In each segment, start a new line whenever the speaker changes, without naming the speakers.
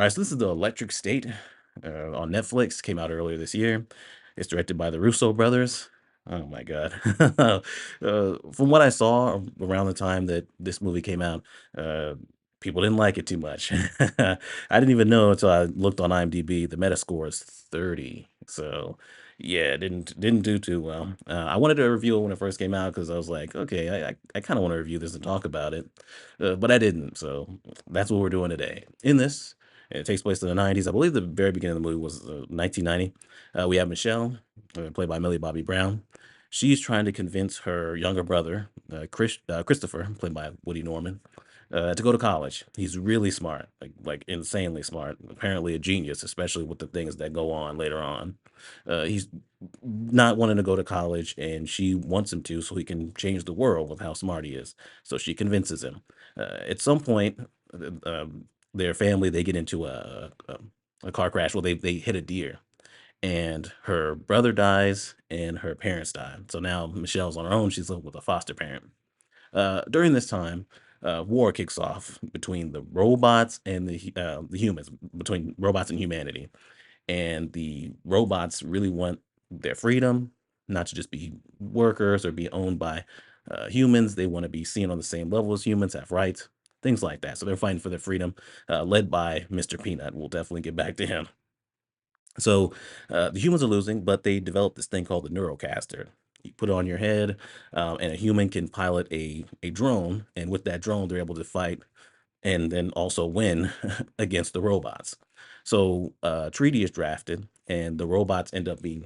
All right, so this is the Electric State on Netflix. Came out earlier this year. It's directed by the Russo brothers. Oh my god! From what I saw around the time that this movie came out, uh, people didn't like it too much. I didn't even know until I looked on IMDb. The Metascore is 30, so yeah, it didn't do too well. I wanted to review it when it first came out because I was like, okay, I kind of want to review this and talk about it, but I didn't. So that's what we're doing today. In this. It takes place in the 90s. I believe the very beginning of the movie was 1990. We have Michelle, played by Millie Bobby Brown. She's trying to convince her younger brother, Christopher, played by Woody Norman, to go to college. He's really smart, like insanely smart. Apparently a genius, especially with the things that go on later on. He's not wanting to go to college, and she wants him to so he can change the world with how smart he is. So she convinces him. At some point, their family they get into a car crash. Well, they hit a deer, and her brother dies, and her parents die. So now Michelle's on her own. She's living with a foster parent. During this time, war kicks off between the robots and the humans, between robots and humanity. And the robots really want their freedom, not to just be workers or be owned by humans. They want to be seen on the same level as humans, have rights, things like that. So they're fighting for their freedom, led by Mr. Peanut. We'll definitely get back to him. So the humans are losing, but they developed this thing called the neurocaster. You put it on your head, and a human can pilot a drone, and with that drone, they're able to fight and then also win against the robots. So treaty is drafted, and the robots end up being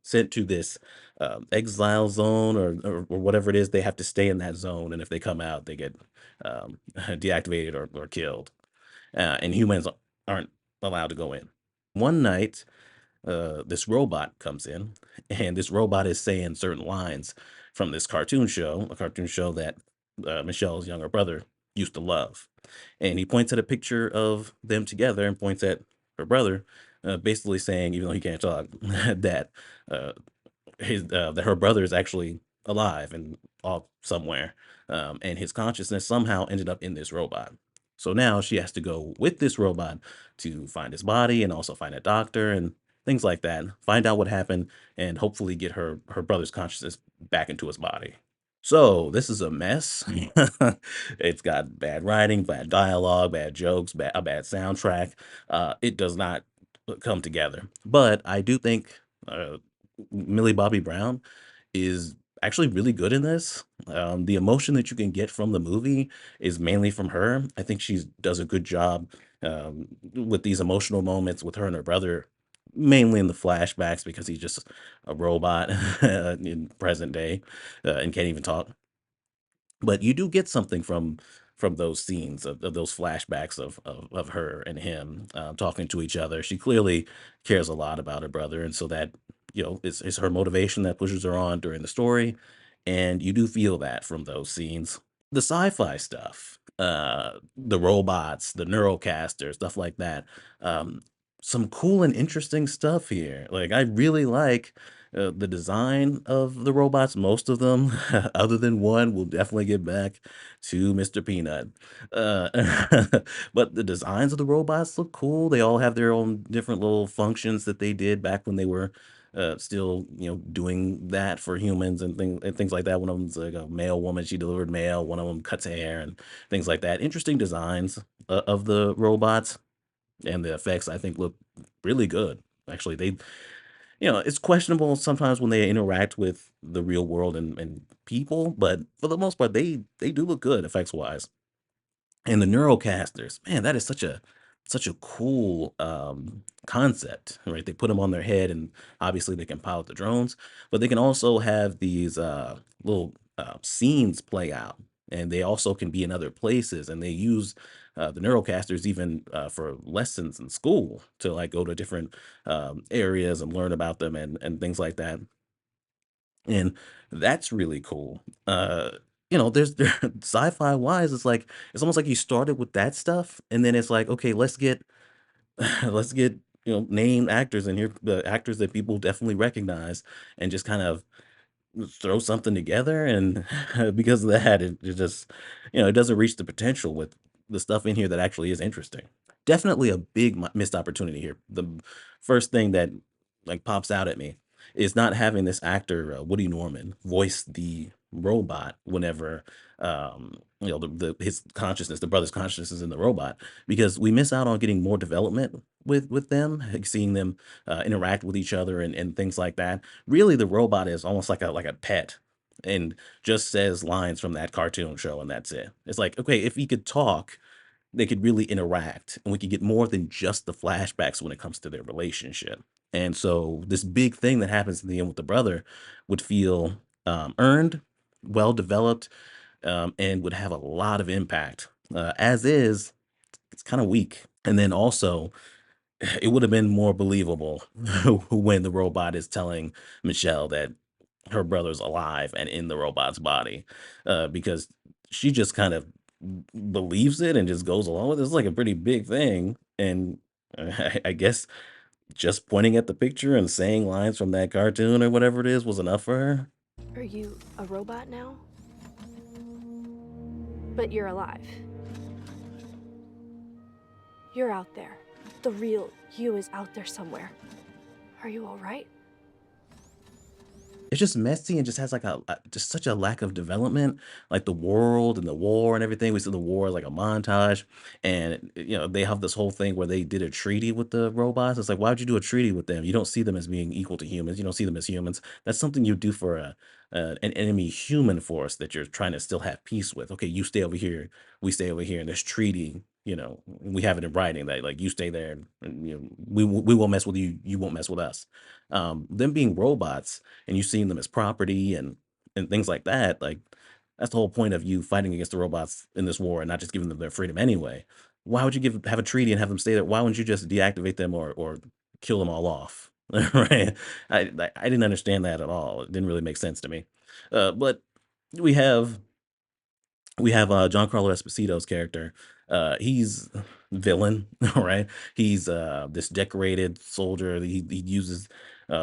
sent to this exile zone or whatever it is. They have to stay in that zone, and if they come out, they get deactivated or killed. And humans aren't allowed to go in. One night, this robot comes in, and this robot is saying certain lines from this cartoon show, a cartoon show that Michelle's younger brother used to love. And he points at a picture of them together and points at her brother, basically saying, even though he can't talk, that uh, that her brother is actually alive and off somewhere, and his consciousness somehow ended up in this robot. So now she has to go with this robot to find his body and also find a doctor and things like that. Find out what happened and hopefully get her brother's consciousness back into his body. So this is a mess. It's got bad writing, bad dialogue, bad jokes, a bad soundtrack. It does not come together. But I do think Millie Bobby Brown is actually really good in this. The emotion that you can get from the movie is mainly from her. I think she does a good job with these emotional moments with her and her brother, mainly in the flashbacks because he's just a robot in present day and can't even talk. But you do get something from those scenes of those flashbacks of her and him talking to each other. She clearly cares a lot about her brother, and so that is her motivation that pushes her on during the story. And you do feel that from those scenes. The sci-fi stuff, the robots, the neurocaster, stuff like that. Some cool and interesting stuff here. Like I really like the design of the robots, most of them, other than one, we'll definitely get back to Mr. Peanut. Uh, but the designs of the robots look cool. They all have their own different little functions that they did back when they were still, doing that for humans and things like that. One of them's like a male woman; she delivered mail. One of them cuts hair and things like that. Interesting designs of the robots and the effects. I think look really good. Actually, it's questionable sometimes when they interact with the real world and people, but for the most part, they do look good effects wise. And the neurocasters, man, that is such a cool concept, right? They put them on their head, and obviously they can pilot the drones, but they can also have these little scenes play out, and they also can be in other places. And they use the neurocasters even for lessons in school to like go to different areas and learn about them and things like that. And that's really cool. There's sci-fi wise, it's almost like you started with that stuff, and then it's like, okay, let's get let's get named actors in here, the actors that people definitely recognize, and just kind of throw something together. And because of that, it just it doesn't reach the potential with the stuff in here that actually is interesting. definitely a big missed opportunity here. The first thing that like pops out at me is not having this actor Woody Norman voice the robot whenever his consciousness, the brother's consciousness is in the robot, because we miss out on getting more development with them, like seeing them interact with each other and things like that. Really, the robot is almost like a pet and just says lines from that cartoon show, and that's it. It's like, okay, if he could talk, they could really interact and we could get more than just the flashbacks when it comes to their relationship. And so this big thing that happens in the end with the brother would feel earned, well developed, and would have a lot of impact. As is, it's kind of weak. And then also, it would have been more believable when the robot is telling Michelle that her brother's alive and in the robot's body, because she just kind of believes it and just goes along with it. It's like a pretty big thing, and I guess just pointing at the picture and saying lines from that cartoon or whatever it is was enough for her.
Are you a robot now? But you're alive. You're out there. The real you is out there somewhere. Are you all right?
It's just messy and just has like just such a lack of development, like the world and the war and everything. We see the war as like a montage, and they have this whole thing where they did a treaty with the robots. It's like, why would you do a treaty with them? You don't see them as being equal to humans. You don't see them as humans. That's something you do for an enemy human force that you're trying to still have peace with. Okay, you stay over here, we stay over here, and this treaty. We have it in writing that like you stay there, and we won't mess with you. You won't mess with us. Them being robots and you seeing them as property and things like that, like that's the whole point of you fighting against the robots in this war and not just giving them their freedom anyway. Why would you have a treaty and have them stay there? Why wouldn't you just deactivate them or kill them all off? Right? I didn't understand that at all. It didn't really make sense to me. But we have Giancarlo Esposito's character. He's villain, right? He's this decorated soldier. He uses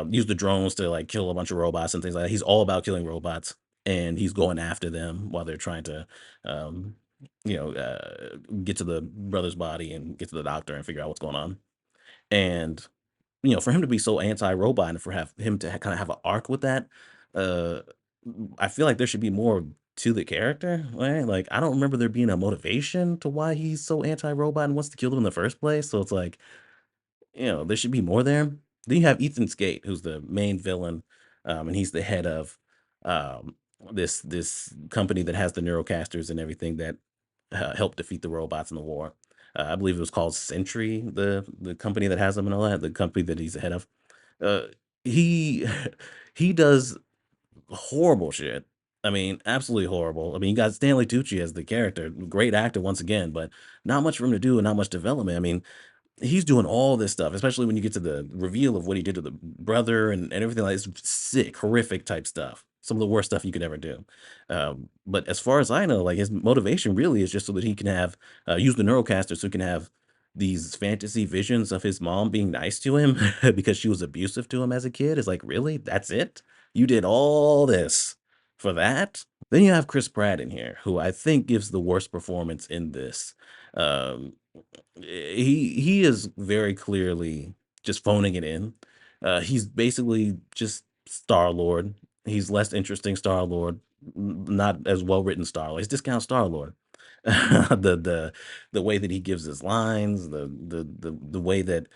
use the drones to like kill a bunch of robots and things like that. He's all about killing robots, and he's going after them while they're trying to, um, get to the brother's body and get to the doctor and figure out what's going on. And for him to be so anti-robot and for him to kind of have an arc with that, uh, I feel like there should be more to the character, right? Like, I don't remember there being a motivation to why he's so anti-robot and wants to kill them in the first place. So it's like, there should be more there. Then you have Ethan Skate, who's the main villain, and he's the head of um, this company that has the neurocasters and everything that helped defeat the robots in the war. I believe it was called Sentry, the company that has them and all that. The company that he's the head of. Uh, he he does horrible shit. I mean, absolutely horrible. I mean, you got Stanley Tucci as the character, great actor once again, but not much for him to do and not much development. I mean, he's doing all this stuff, especially when you get to the reveal of what he did to the brother and everything like it's sick, horrific type stuff. Some of the worst stuff you could ever do. But as far as I know, like his motivation really is just so that he can have use the neurocaster so he can have these fantasy visions of his mom being nice to him because she was abusive to him as a kid. Is like, really? That's it? You did all this for that? Then you have Chris Pratt in here, who I think gives the worst performance in this. Um, he is very clearly just phoning it in. He's basically just Star Lord. He's less interesting Star Lord, not as well written Star Lord. He's discount Star Lord. The way that he gives his lines, the way that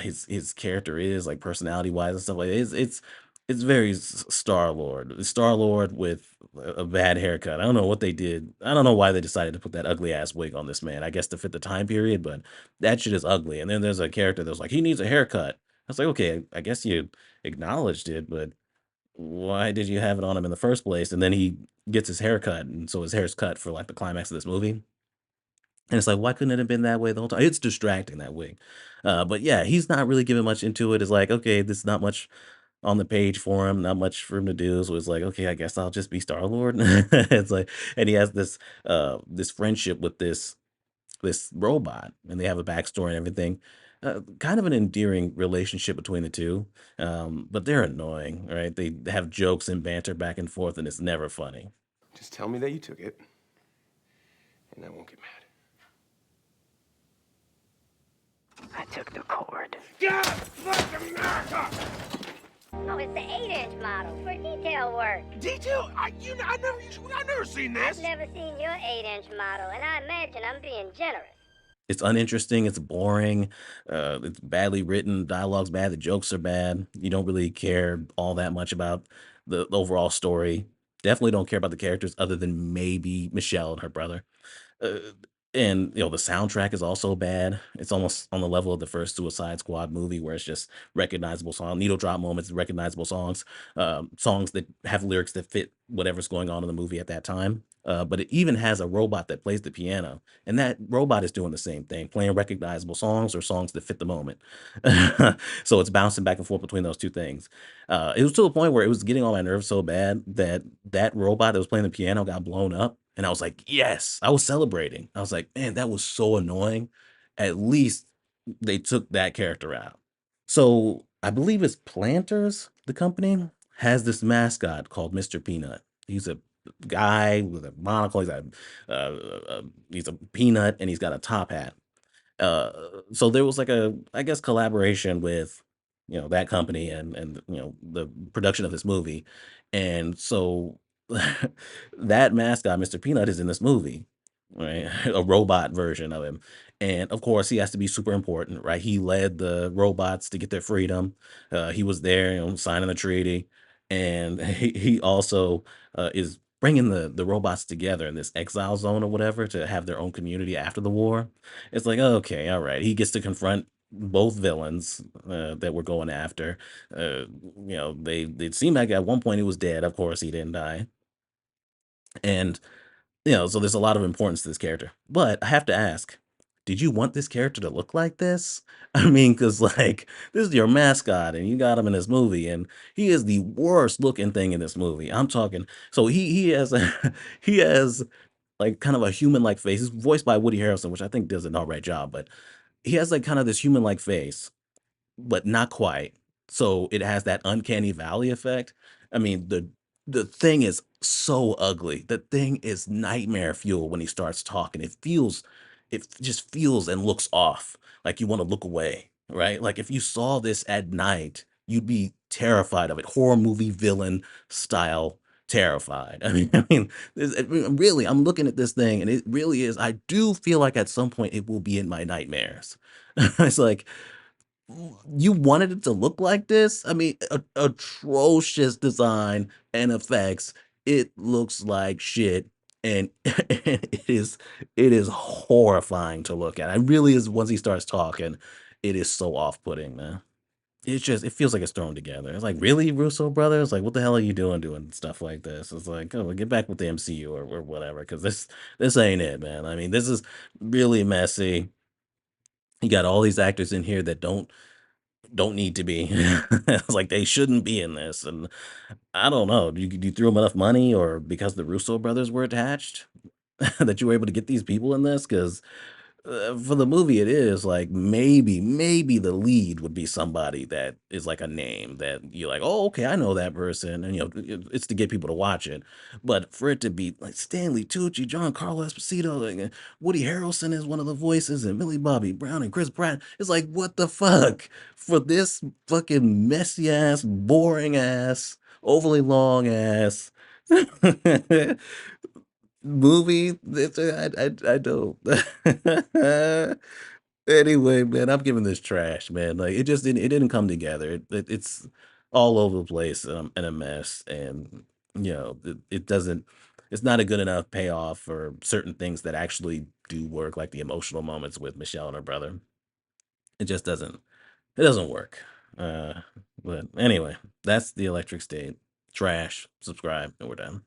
his character is like personality wise and stuff like that, it's very Star Lord. Star Lord with a bad haircut. I don't know what they did. I don't know why they decided to put that ugly ass wig on this man. I guess to fit the time period, but that shit is ugly. And then there's a character that's like, he needs a haircut. I was like, okay, I guess you acknowledged it, but why did you have it on him in the first place? And then he gets his hair cut, and so his hair's cut for like the climax of this movie. And it's like, why couldn't it have been that way the whole time? It's distracting that wig. But yeah, he's not really giving much into it. It's like, okay, there's not much on the page for him, not much for him to do. So it's like, okay, I guess I'll just be Star Lord. It's like, and he has this friendship with this robot, and they have a backstory and everything. Kind of an endearing relationship between the two, but they're annoying, right? They have jokes and banter back and forth, and it's never funny.
Just tell me that you took it, and I won't get mad. I took the cord.
God bless America!
Oh, it's the 8-inch model for detail work.
Detail? I've never seen
I've
this.
never seen your 8-inch model, and I imagine I'm being generous.
It's uninteresting, it's boring, it's badly written, dialogue's bad, the jokes are bad. You don't really care all that much about the overall story. Definitely don't care about the characters other than maybe Michelle and her brother. Uh, and the soundtrack is also bad. It's almost on the level of the first Suicide Squad movie, where it's just recognizable song, needle drop moments, recognizable songs, songs that have lyrics that fit whatever's going on in the movie at that time. But it even has a robot that plays the piano, and that robot is doing the same thing, playing recognizable songs or songs that fit the moment. So it's bouncing back and forth between those two things. It was to the point where it was getting on my nerves so bad that that robot that was playing the piano got blown up, and I was like, "Yes!" I was celebrating. I was like, "Man, that was so annoying." At least they took that character out. So I believe it's Planters, the company, has this mascot called Mr. Peanut. He's a guy with a monocle. He's a peanut, and he's got a top hat. Uh, so there was like a, I guess, collaboration with, that company and the production of this movie, and so that mascot, Mr. Peanut, is in this movie, right? A robot version of him, and of course he has to be super important, right? He led the robots to get their freedom. He was there, signing the treaty, and he also is bringing the robots together in this exile zone or whatever to have their own community after the war. It's like, okay, all right. He gets to confront both villains that we're going after. They seem like at one point he was dead. Of course, he didn't die, and so there's a lot of importance to this character. But I have to ask, did you want this character to look like this? I mean, because like this is your mascot, and you got him in this movie, and he is the worst looking thing in this movie. I'm talking. So he has he has like kind of a human like face. He's voiced by Woody Harrelson, which I think does an all right job, but he has like kind of this human like face, but not quite. So it has that uncanny valley effect. I mean, the thing is so ugly. The thing is nightmare fuel when he starts talking. It just feels and looks off. Like you want to look away, right? Like if you saw this at night, you'd be terrified of it. Horror movie villain style terrified. Really, I'm looking at this thing and it really is. I do feel like at some point it will be in my nightmares. It's like, you wanted it to look like this? I mean, atrocious design and effects. It looks like shit, and it is horrifying to look at. It really is. Once he starts talking, it is so off-putting, man. It feels like it's thrown together. It's like, really, Russo brothers? Like, what the hell are you doing stuff like this? It's like, oh, well, get back with the MCU or whatever, because this ain't it, man. I mean, this is really messy. You got all these actors in here that don't need to be. It's like they shouldn't be in this, and I don't know. Do you throw them enough money, or because the Russo brothers were attached, that you were able to get these people in this? Because for the movie, it is like maybe the lead would be somebody that is like a name that you're like, oh, okay, I know that person, and it's to get people to watch it. But for it to be like Stanley Tucci, John Carlo Esposito, like, Woody Harrelson is one of the voices, and Millie Bobby Brown and Chris Pratt, it's like, what the fuck for this fucking messy ass, boring ass, overly long ass movie. I don't. Anyway, man, I'm giving this trash, man. Like it didn't come together. It's all over the place and a mess, and it doesn't. It's not a good enough payoff for certain things that actually do work, like the emotional moments with Michelle and her brother. It just doesn't. It doesn't work. Uh, but anyway, that's the Electric State. Trash. Subscribe, and we're done.